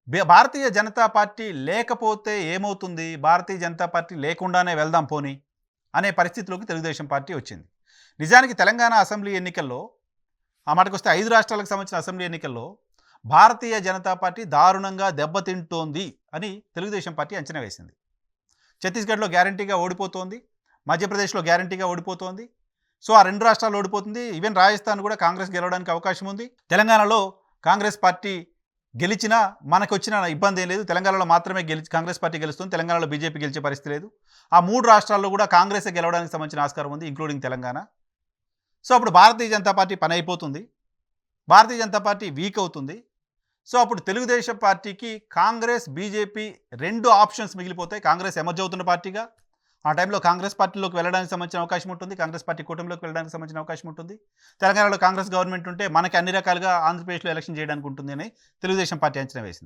భారతీయ Janata party లేకపోతే ఏమవుతుంది? భారతీయ Janata party లేకుండానే వెళ్దాం పోనీ అనే పరిస్థితిలోకి తెలుగుదేశం పార్టీ వచ్చింది. నిజానికి తెలంగాణ అసెంబ్లీ ఎన్నికల్లో ఆ మాటకొస్తే 5 రాష్ట్రాలకు సంబంధించిన అసెంబ్లీ ఎన్నికల్లో భారతీయ జనతా పార్టీ దారుణంగా దెబ్బతింటోంది అని తెలుగుదేశం పార్టీ అంచనా వేసింది. ఛత్తీస్‌గఢ్‌లో గ్యారంటీగా ఓడిపోతోంది. మధ్యప్రదేశ్‌లో గ్యారంటీగా ఓడిపోతోంది. సో, ఆ 2 రాష్ట్రాల్లో ఓడిపోతుంది. ఈవెన్ రాజస్థాన్ కూడా కాంగ్రెస్ గెలవడానికి అవకాశం ఉంది. తెలంగాణలో కాంగ్రెస్ పార్టీ గెలిచినా మనకొచ్చిన ఇబ్బంది ఏం లేదు. తెలంగాణలో మాత్రమే కాంగ్రెస్ పార్టీ గెలుస్తుంది. తెలంగాణలో బీజేపీ గెలిచే పరిస్థితి లేదు. ఆ 3 రాష్ట్రాల్లో కూడా కాంగ్రెసే గెలవడానికి సంబంధించిన ఆస్కారం ఉంది, ఇంక్లూడింగ్ తెలంగాణ. సో, అప్పుడు భారతీయ జనతా పార్టీ పని అయిపోతుంది. భారతీయ జనతా పార్టీ వీక్ అవుతుంది. సో, అప్పుడు తెలుగుదేశం పార్టీకి కాంగ్రెస్, బీజేపీ 2 ఆప్షన్స్ మిగిలిపోతాయి. కాంగ్రెస్ ఎమర్జ్ అవుతున్న పార్టీగా, ఆ టైంలో కాంగ్రెస్ పార్టీలోకి వెళ్ళడానికి సంబంధించిన అవకాశం ఉంటుంది. కాంగ్రెస్ పార్టీ కూటమిలోకి వెళ్ళడానికి సంబంధించిన అవకాశం ఉంటుంది. తెలంగాణలో కాంగ్రెస్ గవర్నమెంట్ ఉంటే మనకి అన్ని రకాలుగా ఆంధ్రప్రదేశ్‌లో ఎలక్షన్ చేయడానికి ఉంటుంది అని తెలుగుదేశం పార్టీ అంచనా వేసింది.